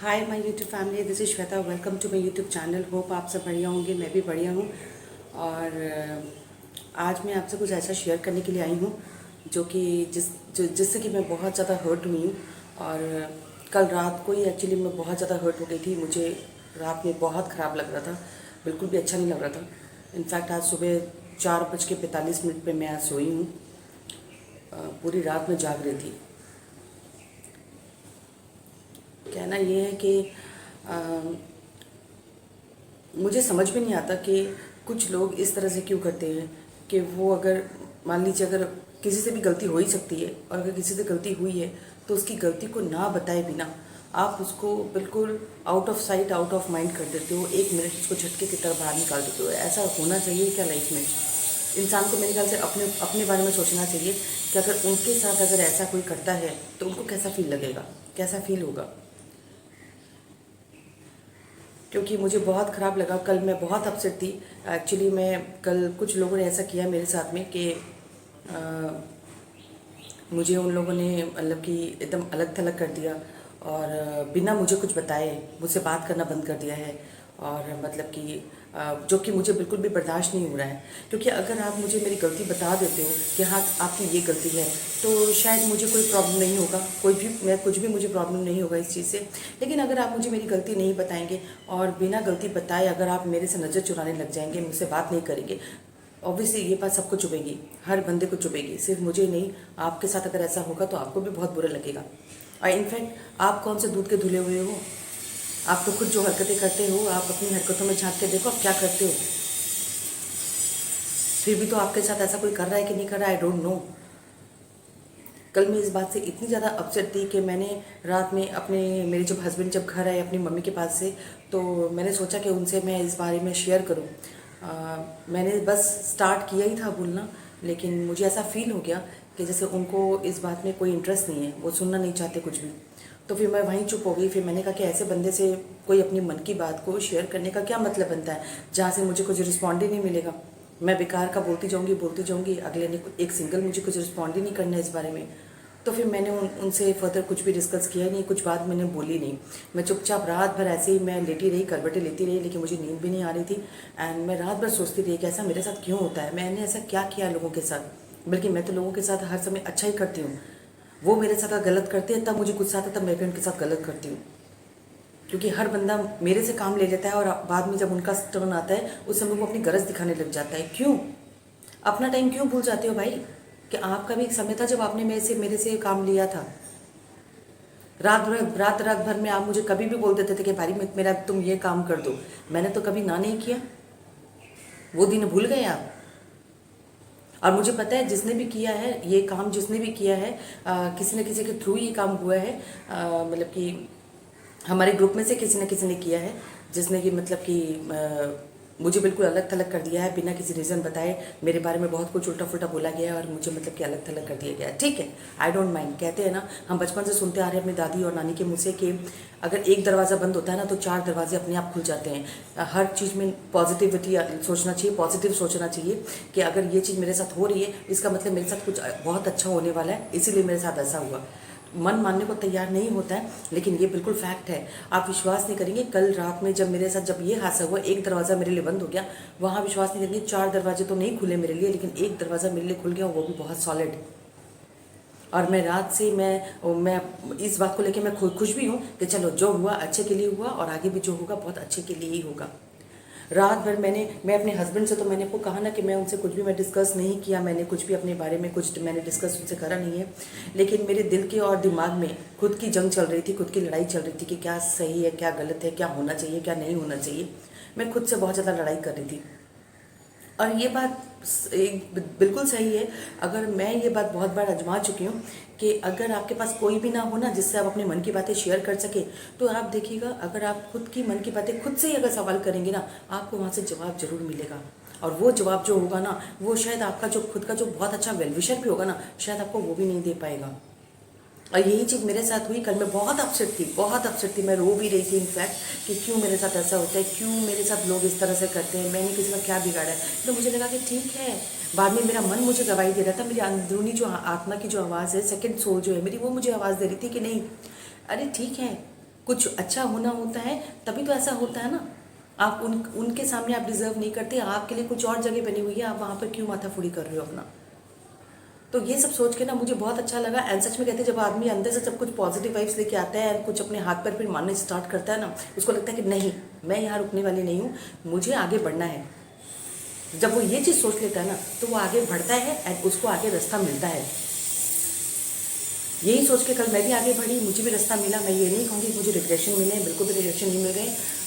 Hi my YouTube family, this is Shweta. Welcome to my YouTube channel. Hope आप सब बढ़िया होंगे, मैं भी बढ़िया हूँ। और आज मैं आपसे कुछ ऐसा शेयर करने के लिए आई हूँ जो कि जिससे कि मैं बहुत ज़्यादा हर्ट हुई हूँ। और कल रात को ही एक्चुअली मैं बहुत ज़्यादा हर्ट हो गई थी। मुझे रात में बहुत ख़राब लग रहा था, बिल्कुल भी अच्छा नहीं लग रहा था। इनफैक्ट आज सुबह 4:45 पे मैं आज सोई हूँ। पूरी रात में जाग रही थी। कहना ये है कि मुझे समझ में नहीं आता कि कुछ लोग इस तरह से क्यों करते हैं कि वो अगर मान लीजिए अगर किसी से भी गलती हो ही सकती है, और अगर किसी से गलती हुई है तो उसकी गलती को ना बताए बिना आप उसको बिल्कुल out of sight out of mind कर देते हो। 1 मिनट उसको झटके की तरह बाहर निकाल देते हो। ऐसा होना चाहिए क्या लाइफ में? इंसान को मेरे ख्याल से अपने अपने बारे में सोचना चाहिए कि अगर उनके साथ अगर ऐसा कोई करता है तो उनको कैसा फील लगेगा, कैसा फील होगा। क्योंकि मुझे बहुत ख़राब लगा, कल मैं बहुत अपसेट थी। एक्चुअली मैं कल कुछ लोगों ने ऐसा किया मेरे साथ में कि मुझे उन लोगों ने मतलब कि एकदम अलग थलग कर दिया, और बिना मुझे कुछ बताए मुझसे बात करना बंद कर दिया है। और मतलब कि जो कि मुझे बिल्कुल भी बर्दाश्त नहीं हो रहा है। क्योंकि अगर आप मुझे मेरी गलती बता देते हो कि हाँ आपकी ये गलती है, तो शायद मुझे कोई प्रॉब्लम नहीं होगा, कोई भी मैं कुछ भी मुझे प्रॉब्लम नहीं होगा इस चीज़ से। लेकिन अगर आप मुझे मेरी गलती नहीं बताएंगे और बिना गलती बताए अगर आप मेरे से नज़र चुराने लग जाएंगे, मुझसे बात नहीं करेंगे, ऑब्वियसली ये बात सबको चुभेगी, हर बंदे को चुभेगी, सिर्फ मुझे नहीं। आपके साथ अगर ऐसा होगा तो आपको भी बहुत बुरा लगेगा। और इनफैक्ट आप कौन से दूध के धुले हुए हो? आप तो खुद जो हरकतें करते हो, आप अपनी हरकतों में झांक के देखो आप क्या करते हो। फिर भी तो आपके साथ ऐसा कोई कर रहा है कि नहीं कर रहा है, आई डोंट नो। कल मैं इस बात से इतनी ज़्यादा अपसेट थी कि मैंने रात में अपने मेरे जब हस्बैंड जब घर आए अपनी मम्मी के पास से, तो मैंने सोचा कि उनसे मैं इस बारे में शेयर करूं। मैंने बस स्टार्ट किया ही था बोलना, लेकिन मुझे ऐसा फील हो गया कि जैसे उनको इस बात में कोई इंटरेस्ट नहीं है, वो सुनना नहीं चाहते कुछ भी। तो फिर मैं वहीं चुप हो गई। फिर मैंने कहा कि ऐसे बंदे से कोई अपनी मन की बात को शेयर करने का क्या मतलब बनता है जहाँ से मुझे कुछ रिस्पॉन्ड ही नहीं मिलेगा। मैं बेकार का बोलती जाऊंगी, अगले ने एक सिंगल मुझे कुछ रिस्पॉन्ड ही नहीं करना है इस बारे में। तो फिर मैंने उनसे फर्दर कुछ भी डिस्कस किया नहीं, कुछ बात मैंने बोली नहीं। मैं चुपचाप रात भर ऐसे ही मैं लेटी रही, करवटें लेती रही, लेकिन मुझे नींद भी नहीं आ रही थी। एंड मैं रात भर सोचती रही कि ऐसा मेरे साथ क्यों होता है, मैंने ऐसा क्या किया लोगों के साथ। बल्कि मैं तो लोगों के साथ हर समय अच्छा ही करती हूँ। वो मेरे साथ गलत करते हैं तब मुझे गुस्सा आता है, तब मैं भी उनके साथ गलत करती हूँ। क्योंकि हर बंदा मेरे से काम ले लेता है और बाद में जब उनका टर्न आता है उस समय वो अपनी गरज दिखाने लग जाता है। क्यों? अपना टाइम क्यों भूल जाते हो भाई? कि आपका भी एक समय था जब आपने मेरे से काम लिया था। रात भर में आप मुझे कभी भी बोल देते थे कि भाई मेरा तुम ये काम कर दो। मैंने तो कभी ना नहीं किया। वो दिन भूल गए आप? और मुझे पता है जिसने भी किया है ये काम, जिसने भी किया है किसी न किसी के थ्रू ये काम हुआ है। मतलब कि हमारे ग्रुप में से किसी न किसी ने किया है, जिसने कि मतलब कि मुझे बिल्कुल अलग थलग कर दिया है बिना किसी रीज़न बताए। मेरे बारे में बहुत कुछ उल्टा फुल्टा बोला गया है और मुझे मतलब कि अलग थलग कर दिया गया है। ठीक है, आई डोंट माइंड। कहते हैं ना, हम बचपन से सुनते आ रहे हैं अपनी दादी और नानी के मुँह से कि अगर एक दरवाज़ा बंद होता है ना तो 4 दरवाजे अपने आप खुल जाते हैं। हर चीज़ में पॉजिटिविटी सोचना चाहिए, पॉजिटिव सोचना चाहिए कि अगर ये चीज़ मेरे साथ हो रही है इसका मतलब मेरे साथ कुछ बहुत अच्छा होने वाला है, इसीलिए मेरे साथ ऐसा हुआ। मन मानने को तैयार नहीं होता है, लेकिन ये बिल्कुल फैक्ट है। आप विश्वास नहीं करेंगे, कल रात में जब मेरे साथ जब ये हादसा हुआ, एक दरवाज़ा मेरे लिए बंद हो गया। वहाँ विश्वास नहीं करेंगे, 4 दरवाजे तो नहीं खुले मेरे लिए, लेकिन एक दरवाज़ा मेरे लिए खुल गया, वो भी बहुत सॉलिड। और मैं रात से मैं इस बात को लेकर मैं खुश भी हूँ कि चलो जो हुआ अच्छे के लिए हुआ, और आगे भी जो होगा बहुत अच्छे के लिए ही होगा। रात भर मैं अपने हस्बैंड से, तो मैंने आपको कहा ना कि मैं उनसे कुछ भी मैं डिस्कस नहीं किया, मैंने कुछ भी अपने बारे में कुछ मैंने डिस्कस उनसे करा नहीं है। लेकिन मेरे दिल के और दिमाग में खुद की जंग चल रही थी, खुद की लड़ाई चल रही थी कि क्या सही है क्या गलत है, क्या होना चाहिए क्या नहीं होना चाहिए। मैं खुद से बहुत ज़्यादा लड़ाई कर रही थी। और ये बात बिल्कुल सही है। अगर मैं ये बात बहुत बार आजमा चुकी हूँ कि अगर आपके पास कोई भी ना हो ना जिससे आप अपने मन की बातें शेयर कर सके, तो आप देखिएगा अगर आप खुद की मन की बातें खुद से ही अगर सवाल करेंगे ना, आपको वहाँ से जवाब जरूर मिलेगा। और वो जवाब जो होगा ना, वो शायद आपका जो खुद का जो बहुत अच्छा वेलविशर भी होगा ना, शायद आपको वो भी नहीं दे पाएगा। और यही चीज़ मेरे साथ हुई। कल मैं बहुत अपसेट थी, बहुत अपसेट थी, मैं रो भी रही थी इनफैक्ट कि क्यों मेरे साथ ऐसा होता है, क्यों मेरे साथ लोग इस तरह से करते हैं, मैंने किसी का क्या बिगाड़ा है। तो मुझे लगा कि ठीक है। बाद में मेरा मन मुझे गवाही दे रहा था, मेरी अंदरूनी जो आत्मा की जो आवाज़ है, सेकंड सोल जो है मेरी, वो मुझे आवाज़ दे रही थी कि नहीं, अरे ठीक है, कुछ अच्छा होना होता है तभी तो ऐसा होता है ना। आप उनके सामने आप डिजर्व नहीं करते, आपके लिए कुछ और जगह बनी हुई है, आप वहाँ पर क्यों माथाफोड़ी कर रहे हो अपना। तो ये सब सोच के ना मुझे बहुत अच्छा लगा। एंड सच में कहते हैं जब आदमी अंदर से सब कुछ पॉजिटिव वाइब्स लेके आता है, कुछ अपने हाथ पर फिर मानने स्टार्ट करता है ना, उसको लगता है कि नहीं, मैं यहाँ रुकने वाली नहीं हूँ, मुझे आगे बढ़ना है। जब वो ये चीज़ सोच लेता है ना तो वो आगे बढ़ता है एंड उसको आगे रास्ता मिलता है। यही सोच के कल मैं भी आगे बढ़ी, मुझे भी रास्ता मिला। मैं ये नहीं कहूँगी मुझे रिग्रेशन मिले, बिल्कुल भी रिग्रेशन नहीं मिल रहे।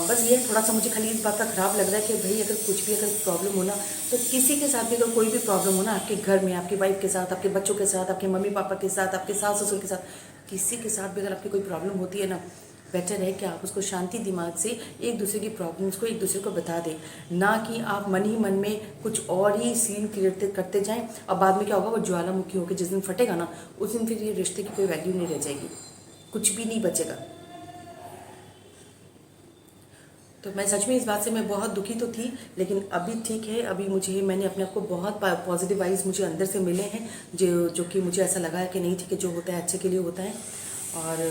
बस ये थोड़ा सा मुझे खाली इस बात का ख़राब लग रहा है कि भाई अगर कुछ भी अगर प्रॉब्लम हो ना, तो किसी के साथ भी अगर कोई भी प्रॉब्लम हो ना, आपके घर में, आपकी वाइफ के साथ, आपके बच्चों के साथ, आपके मम्मी पापा के साथ, आपके सास ससुर के साथ, किसी के साथ भी अगर आपकी कोई प्रॉब्लम होती है ना, बेटर है कि आप उसको शांति दिमाग से एक दूसरे की प्रॉब्लम्स को एक दूसरे को बता दें, ना कि आप मन ही मन में कुछ और ही सीन क्रिएट करते जाएं। और बाद में क्या होगा, वो ज्वालामुखी होकर जिस दिन फटेगा ना, उस दिन फिर ये रिश्ते की कोई वैल्यू नहीं रह जाएगी, कुछ भी नहीं बचेगा। तो मैं सच में इस बात से मैं बहुत दुखी तो थी, लेकिन अभी ठीक है। अभी मैंने अपने आप को बहुत पॉजिटिव वाइज मुझे अंदर से मिले हैं, जो कि मुझे ऐसा लगा है कि नहीं ठीक है, जो होता है अच्छे के लिए होता है। और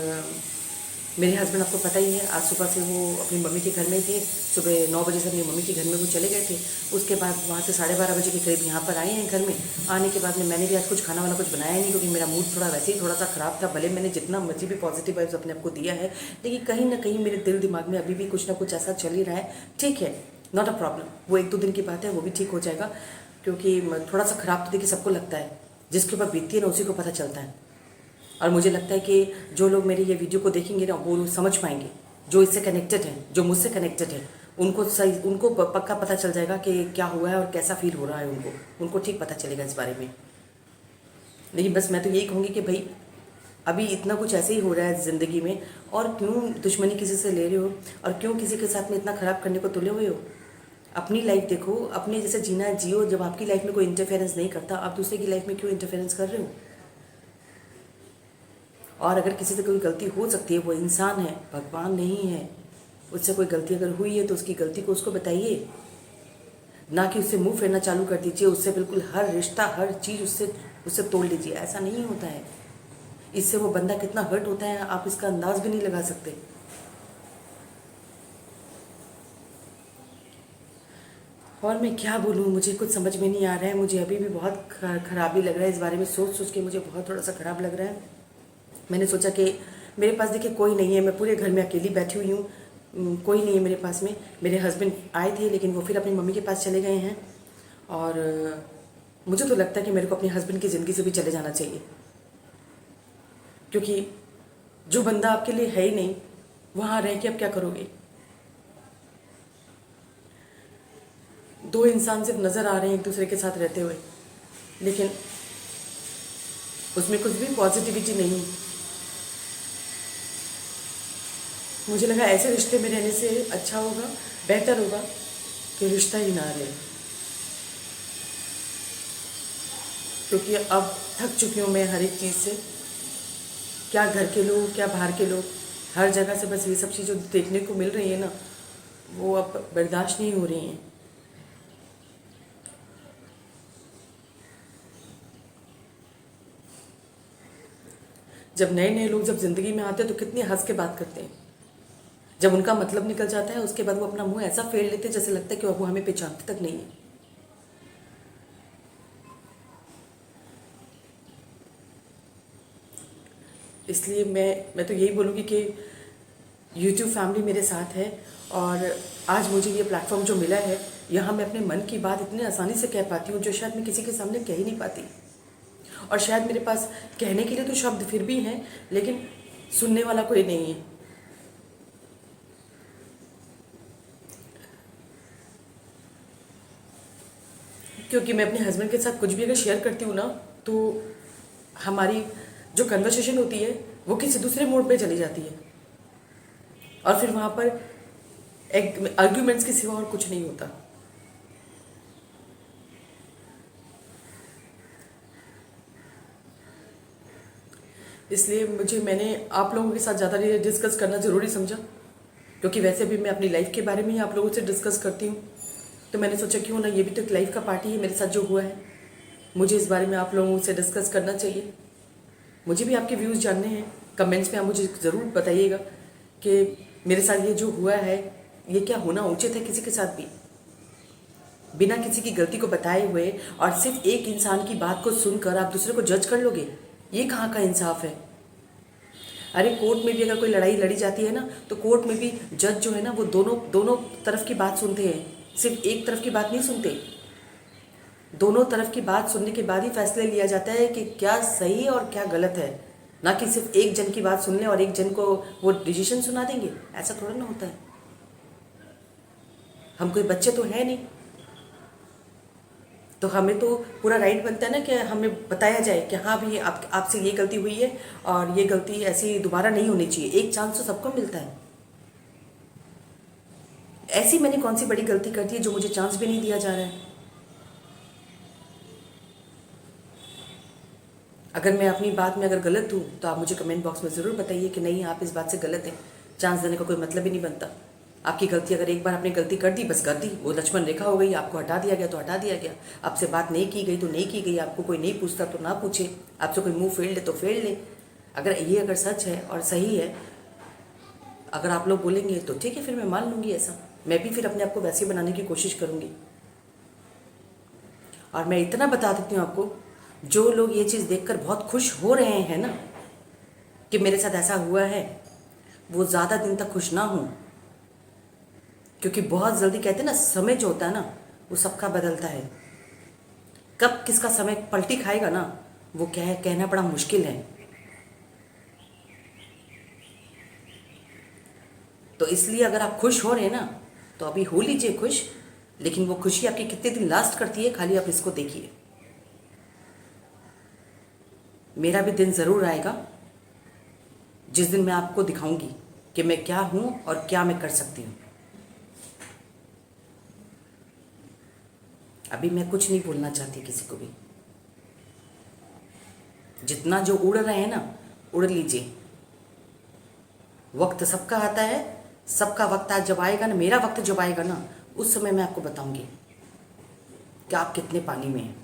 मेरे हस्बैंड आपको पता ही है, आज सुबह से वो अपनी मम्मी के घर में थे। सुबह 9 बजे से अपनी मम्मी के घर में वो चले गए थे। उसके बाद वहाँ से 12:30 बजे के करीब यहाँ पर आए हैं घर में। आने के बाद में मैंने भी आज कुछ खाना वाला कुछ बनाया नहीं, क्योंकि मेरा मूड थोड़ा वैसे ही थोड़ा सा ख़राब था। भले मैंने जितना मर्जी भी पॉजिटिव वाइब्स अपने आप को दिया है, लेकिन कहीं ना कहीं मेरे दिल दिमाग में अभी भी कुछ ना कुछ ऐसा चल ही रहा है। ठीक है, नॉट अ प्रॉब्लम, वो 1-2 दिन की बात है, वो भी ठीक हो जाएगा। क्योंकि थोड़ा सा ख़राब तो देखिए सबको लगता है, जिसके ऊपर बीतती है ना उसी को पता चलता है। और मुझे लगता है कि जो लोग मेरी ये वीडियो को देखेंगे ना, वो समझ पाएंगे, जो इससे कनेक्टेड हैं, जो मुझसे कनेक्टेड है, उनको पक्का पता चल जाएगा कि क्या हुआ है और कैसा फील हो रहा है। उनको ठीक पता चलेगा इस बारे में। लेकिन बस मैं तो यही कहूँगी कि भाई अभी इतना कुछ ऐसे ही हो रहा है ज़िंदगी में, और क्यों दुश्मनी किसी से ले रहे हो, और क्यों किसी के साथ में इतना ख़राब करने को तुले हुए हो। अपनी लाइफ देखो, अपने जैसे जीना है जियो। जब आपकी लाइफ में कोई इंटरफेरेंस नहीं करता, आप दूसरे की लाइफ में क्यों इंटरफेरेंस कर रहे हो। और अगर किसी से कोई गलती हो सकती है, वो इंसान है, भगवान नहीं है। उससे कोई गलती अगर हुई है तो उसकी गलती को उसको बताइए, ना कि उससे मुंह फेरना चालू कर दीजिए। उससे बिल्कुल हर रिश्ता, हर चीज़ उससे तोड़ लीजिए। ऐसा नहीं होता है। इससे वो बंदा कितना हर्ट होता है आप इसका अंदाज भी नहीं लगा सकते। और मैं क्या बोलूँ, मुझे कुछ समझ में नहीं आ रहा है। मुझे अभी भी बहुत खराबी लग रहा है, इस बारे में सोच सोच के मुझे बहुत थोड़ा सा ख़राब लग रहा है। मैंने सोचा कि मेरे पास देखिए कोई नहीं है, मैं पूरे घर में अकेली बैठी हुई हूँ, कोई नहीं है मेरे पास में। मेरे हस्बैंड आए थे, लेकिन वो फिर अपनी मम्मी के पास चले गए हैं। और मुझे तो लगता है कि मेरे को अपने हस्बैंड की ज़िंदगी से भी चले जाना चाहिए, क्योंकि जो बंदा आपके लिए है ही नहीं, वहाँ रह के अब क्या करोगे। 2 इंसान सिर्फ नज़र आ रहे हैं एक दूसरे के साथ रहते हुए, लेकिन उसमें कुछ भी पॉजिटिविटी नहीं। मुझे लगा ऐसे रिश्ते में रहने से अच्छा होगा, बेहतर होगा कि रिश्ता ही ना रहे। क्योंकि अब थक चुकी हूँ मैं हर एक चीज़ से, क्या घर के लोग, क्या बाहर के लोग, हर जगह से बस ये सब चीज़ें देखने को मिल रही है ना, वो अब बर्दाश्त नहीं हो रही हैं। जब नए नए लोग जब ज़िंदगी में आते हैं तो कितने हंस के बात करते हैं। जब उनका मतलब निकल जाता है, उसके बाद वो अपना मुंह ऐसा फेर लेते हैं जैसे लगता है कि वो हमें पहचानते तक नहीं है। इसलिए मैं तो यही बोलूँगी कि YouTube फैमिली मेरे साथ है, और आज मुझे ये प्लेटफॉर्म जो मिला है, यहाँ मैं अपने मन की बात इतनी आसानी से कह पाती हूँ, जो शायद मैं किसी के सामने कह ही नहीं पाती। और शायद मेरे पास कहने के लिए तो शब्द फिर भी हैं, लेकिन सुनने वाला कोई नहीं है। क्योंकि मैं अपने हस्बैंड के साथ कुछ भी अगर शेयर करती हूँ ना, तो हमारी जो कन्वर्सेशन होती है वो किसी दूसरे मोड पे चली जाती है, और फिर वहाँ पर एक आर्ग्यूमेंट्स के सिवा और कुछ नहीं होता। इसलिए मैंने आप लोगों के साथ ज़्यादा डिस्कस करना ज़रूरी समझा, क्योंकि वैसे भी मैं अपनी लाइफ के बारे में ही आप लोगों से डिस्कस करती हूँ। तो मैंने सोचा क्यों ना, ये भी तो एक लाइफ का पार्ट ही है मेरे साथ जो हुआ है, मुझे इस बारे में आप लोगों से डिस्कस करना चाहिए। मुझे भी आपके व्यूज़ जानने हैं, कमेंट्स में आप मुझे ज़रूर बताइएगा कि मेरे साथ ये जो हुआ है ये क्या होना उचित है किसी के साथ भी, बिना किसी की गलती को बताए हुए और सिर्फ एक इंसान की बात को सुनकर आप दूसरे को जज कर लोगे? ये कहाँ का इंसाफ है? अरे कोर्ट में भी अगर कोई लड़ाई लड़ी जाती है ना, तो कोर्ट में भी जज जो है ना वो दोनों दोनों तरफ की बात सुनते हैं, सिर्फ एक तरफ की बात नहीं सुनते। दोनों तरफ की बात सुनने के बाद ही फैसला लिया जाता है कि क्या सही और क्या गलत है, ना कि सिर्फ एक जन की बात सुन लें और एक जन को वो डिसीजन सुना देंगे। ऐसा थोड़ा ना होता है। हम कोई बच्चे तो है नहीं, तो हमें तो पूरा राइट बनता है ना कि हमें बताया जाए कि हाँ भी आपसे ये गलती हुई है और ये गलती ऐसी दोबारा नहीं होनी चाहिए। एक चांस तो सबको मिलता है। ऐसी मैंने कौन सी बड़ी गलती कर दी है जो मुझे चांस भी नहीं दिया जा रहा है? अगर मैं अपनी बात में अगर गलत हूँ तो आप मुझे कमेंट बॉक्स में ज़रूर बताइए कि नहीं आप इस बात से गलत हैं। चांस देने का कोई मतलब ही नहीं बनता। आपकी गलती अगर एक बार आपने गलती कर दी, बस कर दी, वो लक्ष्मण रेखा हो गई, आपको हटा दिया गया तो हटा दिया गया। आपसे बात नहीं की गई तो नहीं की गई, आपको कोई नहीं पूछता तो ना पूछे, आपसे कोई मुंह फेर ले तो फेर ले। अगर सच है और सही है, अगर आप लोग बोलेंगे तो ठीक है, फिर मैं मान लूँगी ऐसा। मैं भी फिर अपने आप को वैसे बनाने की कोशिश करूँगी। और मैं इतना बता देती हूँ आपको, जो लोग ये चीज़ देखकर बहुत खुश हो रहे हैं ना कि मेरे साथ ऐसा हुआ है, वो ज़्यादा दिन तक खुश ना हों, क्योंकि बहुत जल्दी कहते हैं ना, समय जो होता है ना वो सबका बदलता है। कब किसका समय पलटी खाएगा ना, वो कहना बड़ा मुश्किल है। तो इसलिए अगर आप खुश हो रहे हैं ना तो अभी हो लीजिए खुश, लेकिन वो खुशी आपकी कितने दिन लास्ट करती है खाली आप इसको देखिए। मेरा भी दिन ज़रूर आएगा जिस दिन मैं आपको दिखाऊंगी कि मैं क्या हूं और क्या मैं कर सकती हूं। अभी मैं कुछ नहीं बोलना चाहती किसी को भी। जितना जो उड़ रहे हैं ना, उड़ लीजिए। वक्त सबका आता है, सबका वक्त आज जब आएगा ना, मेरा वक्त जब आएगा ना, उस समय मैं आपको बताऊंगी कि आप कितने पानी में हैं।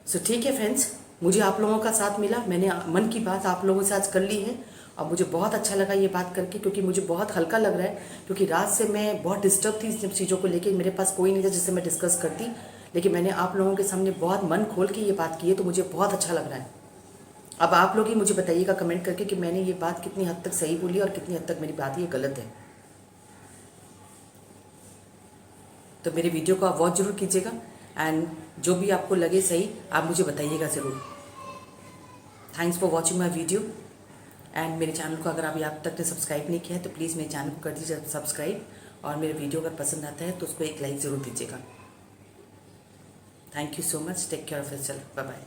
सो ठीक है फ्रेंड्स, मुझे आप लोगों का साथ मिला। मैंने मन की बात आप लोगों से आज कर ली है और मुझे बहुत अच्छा लगा ये बात करके, क्योंकि मुझे बहुत हल्का लग रहा है। क्योंकि रात से मैं बहुत डिस्टर्ब थी इन चीज़ों को लेके, मेरे पास कोई नहीं था जिससे मैं डिस्कस करती, लेकिन मैंने आप लोगों के सामने बहुत मन खोल के ये बात की है, तो मुझे बहुत अच्छा लग रहा है। अब आप लोग ही मुझे बताइएगा कमेंट करके कि मैंने ये बात कितनी हद तक सही बोली और कितनी हद तक मेरी बात ये गलत है। तो मेरे वीडियो को आप वॉच जरूर कीजिएगा एंड जो भी आपको लगे सही आप मुझे बताइएगा ज़रूर। Thanks for watching my video and मेरे चैनल को अगर अभी आप तक ने सब्सक्राइब नहीं किया है तो प्लीज़ मेरे चैनल को कर दीजिए सब्सक्राइब, और मेरे वीडियो अगर पसंद आता है तो उसको एक लाइक ज़रूर दीजिएगा। Thank you so much, take care of yourself, bye bye.